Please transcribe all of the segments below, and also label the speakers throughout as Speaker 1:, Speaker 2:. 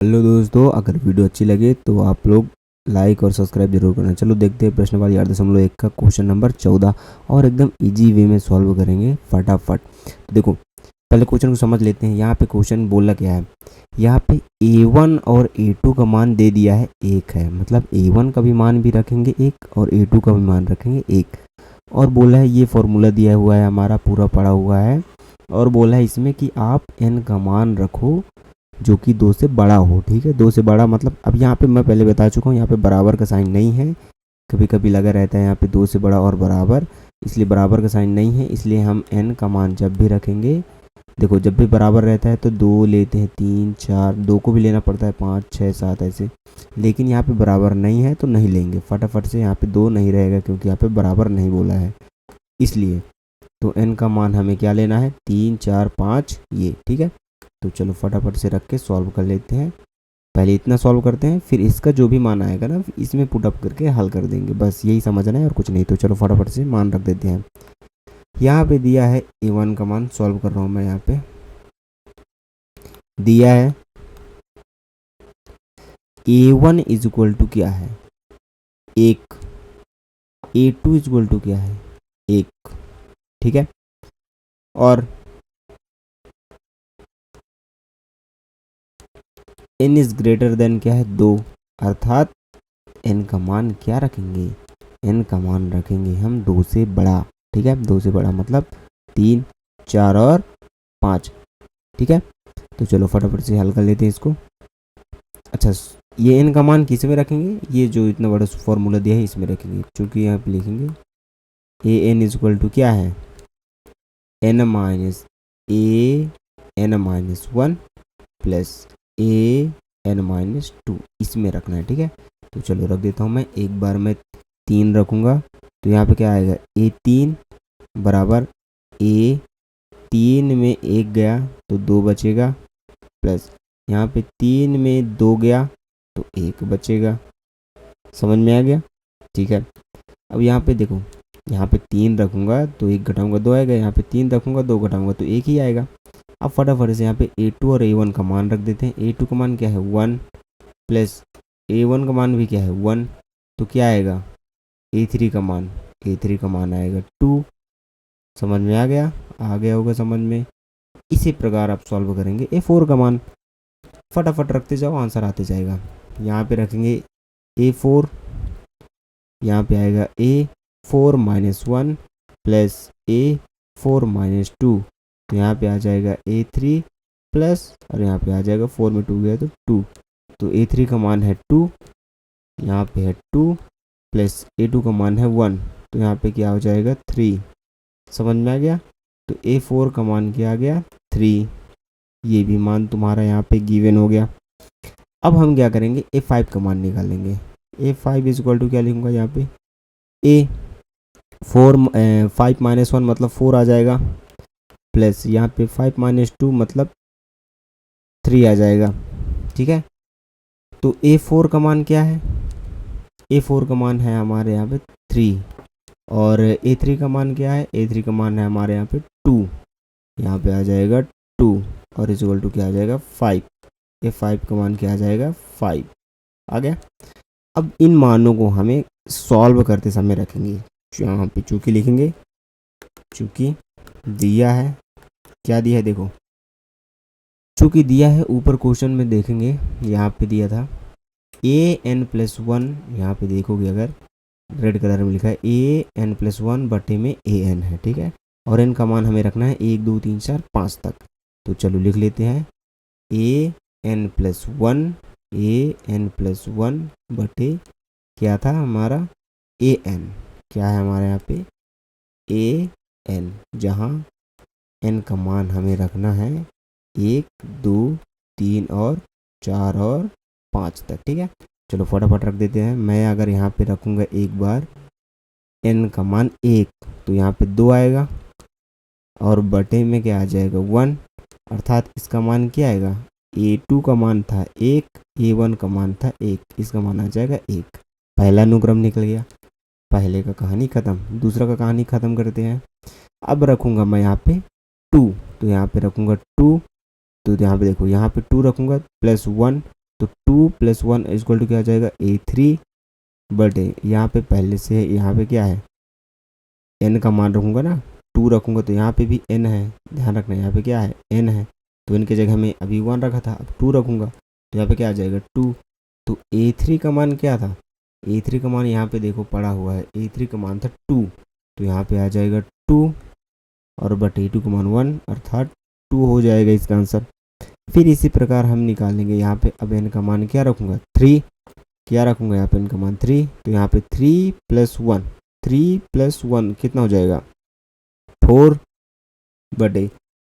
Speaker 1: Hello दोस्तों, अगर video अच्छी लगे तो आप लोग लाइक और सब्सक्राइब जरूर करना। चलो देखते हैं प्रश्न नंबर 8.1 का क्वेश्चन नंबर 14 और एकदम इजी वे में सॉल्व करेंगे फटाफट। तो देखो, पहले क्वेश्चन को समझ लेते हैं। यहाँ पे क्वेश्चन बोला क्या है, यहाँ पे a1 और a2 का मान दे दिया है 1 है, मतलब a1 का भी मान भी रखेंगे 1 और a2 का भी मान रखेंगे 1। और बोला है ये फॉर्मूला दिया हुआ है, हमारा पूरा पड़ा हुआ है। और बोला है इसमें कि आप n का मान रखो जो कि 2 से बड़ा हो। ठीक है, 2 से बड़ा मतलब अब यहाँ पे मैं पहले बता चुका हूँ, यहाँ पे बराबर का साइन नहीं है। कभी कभी लगा रहता है यहाँ पे 2 से बड़ा और बराबर, इसलिए बराबर का साइन नहीं है। इसलिए हम n का मान जब भी रखेंगे, देखो जब भी बराबर रहता है तो 2 लेते हैं, 3 4, 2 को भी लेना पड़ता है, 5 6 7 ऐसे। लेकिन यहाँ पे बराबर नहीं है तो नहीं लेंगे, फटाफट से यहाँ पे 2 नहीं रहेगा क्योंकि यहाँ पे बराबर नहीं बोला है इसलिए। तो n का मान हमें क्या लेना है, 3 4 5 ये। ठीक है, तो चलो फटाफट से रख के सॉल्व कर लेते हैं। पहले इतना सॉल्व करते हैं, फिर इसका जो भी मान आएगा ना इसमें पुट अप करके हल कर देंगे, बस यही समझना है और कुछ नहीं। तो चलो फटाफट से मान रख देते हैं। यहाँ पे दिया है a1 का मान, सॉल्व कर रहा हूँ मैं। यहाँ पे दिया है a1 इज इक्वल टू क्या है 1, a2 इज इक्वल टू क्या है 1। ठीक है, और n इज ग्रेटर देन क्या है 2, अर्थात n का मान क्या रखेंगे, n का मान रखेंगे हम 2 से बड़ा। ठीक है, 2 से बड़ा मतलब 3 4 और 5। ठीक है, तो चलो फटाफट से हल कर लेते हैं इसको। अच्छा, ये n का मान किस में रखेंगे, ये जो इतना बड़ा फॉर्मूला दिया है इसमें रखेंगे, क्योंकि यहाँ पे लिखेंगे A N is equal to क्या है n minus A N minus 1 plus A N minus 2, इसमें रखना है। ठीक है, तो चलो रख देता हूँ मैं। एक बार मैं 3 रखूँगा तो यहाँ पे क्या आएगा, a3 बराबर a3 में 1 गया तो 2 बचेगा, प्लस यहाँ पे 3 में 2 गया तो 1 बचेगा। समझ में आ गया? ठीक है, अब यहाँ पे देखो, यहाँ पे 3 रखूँगा तो 1 घटाऊँगा 2 आएगा, यहाँ पे 3 रखूँगा 2 घटाऊँगा तो 1 ही आएगा। अब फटाफट से यहाँ पे a2 और a1 का मान रख देते हैं। a2 का मान क्या है 1, प्लस a1 का मान भी क्या है 1, तो क्या आएगा a3 का मान आएगा 2। समझ में आ गया? आ गया होगा समझ में। इसी प्रकार आप सॉल्व करेंगे a4 का मान, फटाफट रखते जाओ आंसर आते जाएगा। यहाँ पे रखेंगे a4, यहाँ पे आएगा a4 minus 1 plus a4 minus 2, तो यहाँ पे आ जाएगा a3 प्लस, और यहाँ पे आ जाएगा 4 में 2 गया तो 2, तो a3 का मान है 2, यहाँ पे है 2 प्लस a2 का मान है 1, तो यहाँ पे क्या हो जाएगा 3। समझ में आ गया? तो a4 का मान क्या आ गया 3, ये भी मान तुम्हारा यहाँ पे गिवन हो गया। अब हम क्या करेंगे, a5 का मान निकालेंगे। a5 इज इक्वल टू क्या लिखूँगा यहाँ पे a5 माइनस 1 मतलब 4 आ जाएगा, प्लस यहाँ पे 5 माइनस 2 मतलब 3 आ जाएगा। ठीक है, तो a4 का मान क्या है, a4 का मान है हमारे यहाँ पे 3, और a3 का मान क्या है, a3 का मान है हमारे यहाँ पे 2, यहाँ पे आ जाएगा 2, और इज इक्वल टू क्या आ जाएगा 5। a5 का मान क्या आ जाएगा 5 आ गया। अब इन मानों को हमें सॉल्व करते समय रखेंगे, यहाँ पे चूंकि लिखेंगे, चूंकि दिया है, क्या दिया है देखो, चूंकि दिया है ऊपर क्वेश्चन में देखेंगे, यहाँ पे दिया था an+1, यहाँ पे देखोगे अगर रेड कलर में लिखा है an+1 बटे में an है। ठीक है, और n का मान हमें रखना है 1 2 3 4 5 तक। तो चलो लिख लेते हैं an+1 बटे क्या था हमारा an, क्या है हमारे यहाँ पे an, जहाँ n का मान हमें रखना है 1 2 3 और 4 और 5 तक। ठीक है, चलो फटाफट रख देते हैं। मैं अगर यहाँ पे रखूँगा एक बार n का मान 1, तो यहाँ पे 2 आएगा, और बटे में क्या आ जाएगा 1, अर्थात इसका मान क्या आएगा, a2 का मान था 1, a1 का मान था 1, इसका मान आ जाएगा 1। पहला अनुक्रम निकल गया, पहले का कहानी ख़त्म। दूसरा का कहानी ख़त्म करते हैं। अब रखूँगा मैं यहाँ पे 2, तो यहाँ पे रखूँगा 2, तो यहाँ पे देखो, यहाँ पे 2 रखूँगा प्लस 1, तो 2 + 1 इक्वल टू क्या हो जाएगा A3, बट यहाँ पे पहले से यहाँ पे क्या है n का मान रखूँगा ना, 2 रखूँगा तो यहाँ पे भी n है, ध्यान रखना यहाँ पे क्या है n है, तो n की जगह में अभी 1 रखा था, अब 2 रखूँगा तो यहाँ पे क्या आ जाएगा 2। तो A3 का मान क्या था, A3 का मान यहाँ पे देखो पड़ा हुआ है, A3 का मान था 2, तो यहाँ पे आ जाएगा 2 और बट A2 का मान 1, अर्थात 2 हो जाएगा इसका आंसर। फिर इसी प्रकार हम निकालेंगे यहाँ पे, अब n का मान क्या रखूँगा 3, क्या रखूँगा यहाँ पे n का मान 3, तो यहाँ पे 3 + 1, 3 + 1 कितना हो जाएगा 4, बट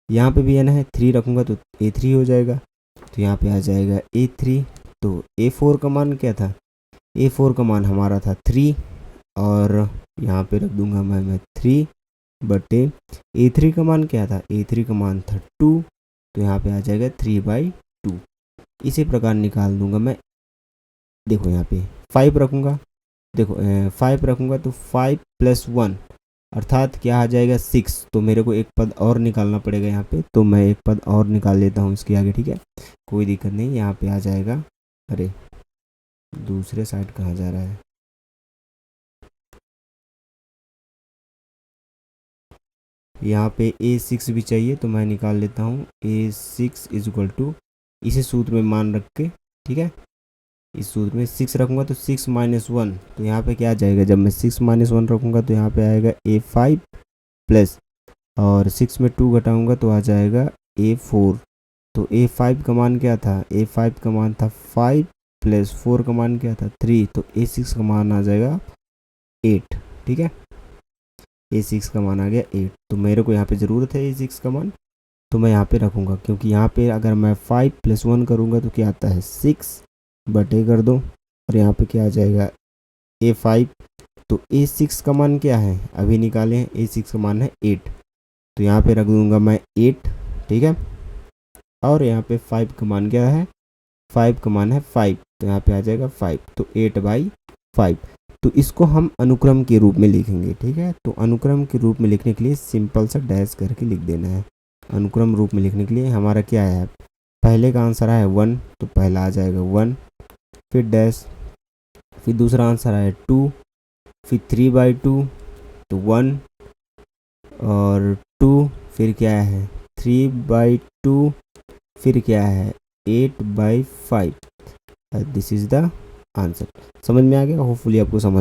Speaker 1: यहाँ पे भी n है, 3 रखूँगा तो A3 हो जाएगा, तो यहाँ पे आ जाएगा A3। तो A4 का मान क्या था, A4 का मान हमारा था 3 और यहाँ पे रख दूंगा मैं 3, बट A3 का मान क्या था, A3 का मान था 2, तो यहाँ पे आ जाएगा 3/2। इसी प्रकार निकाल दूंगा मैं, देखो यहाँ पे 5 रखूँगा, देखो 5 रखूँगा तो 5 + 1 अर्थात क्या आ जाएगा 6, तो मेरे को एक पद और निकालना पड़ेगा यहाँ पे, तो मैं एक पद और निकाल लेता हूँ इसके आगे, ठीक है, कोई दिक्कत नहीं। यहाँ पे आ जाएगा, अरे दूसरे साइड कहाँ जा रहा है, यहाँ पे A6 भी चाहिए तो मैं निकाल लेता हूँ, A6 इक्वल टू इसी सूत्र में मान रख के, ठीक है, इस सूत्र में 6 रखूँगा तो 6 - 1, तो यहाँ पे क्या आ जाएगा, जब मैं 6 - 1 रखूँगा तो यहाँ पे आएगा A5 प्लस, और 6 में 2 घटाऊँगा तो आ जाएगा A4। तो A5 का मान क्या था, A5 का मान था 5 + 4 का मान क्या था 3, तो A6 का मान आ जाएगा 8, ठीक है, A6 का मान आ गया 8। तो मेरे को यहाँ पे ज़रूरत है A6 का मान, तो मैं यहाँ पे रखूँगा, क्योंकि यहाँ पे अगर मैं 5 + 1 करूँगा तो क्या आता है 6, बटे कर दो, और यहाँ पे क्या आ जाएगा A5। तो A6 का मान क्या है, अभी निकाले हैं, A6 का मान है 8, तो यहाँ पे रख दूँगा मैं 8, ठीक है, और यहाँ पे 5 का मान क्या है, 5 का मान है 5, तो यहाँ पे आ जाएगा 5, तो 8/5। तो इसको हम अनुक्रम के रूप में लिखेंगे, ठीक है, तो अनुक्रम के रूप में लिखने के लिए सिंपल सा डैश करके लिख देना है। अनुक्रम रूप में लिखने के लिए हमारा क्या है, पहले का आंसर है 1, तो पहला आ जाएगा 1, फिर डैश, फिर दूसरा आंसर है 2, फिर 3/2 तो 1 और 2, फिर क्या है 3/2, फिर क्या है 8/5। This is the answer. समझ में आ गया, होपफुली आपको समझ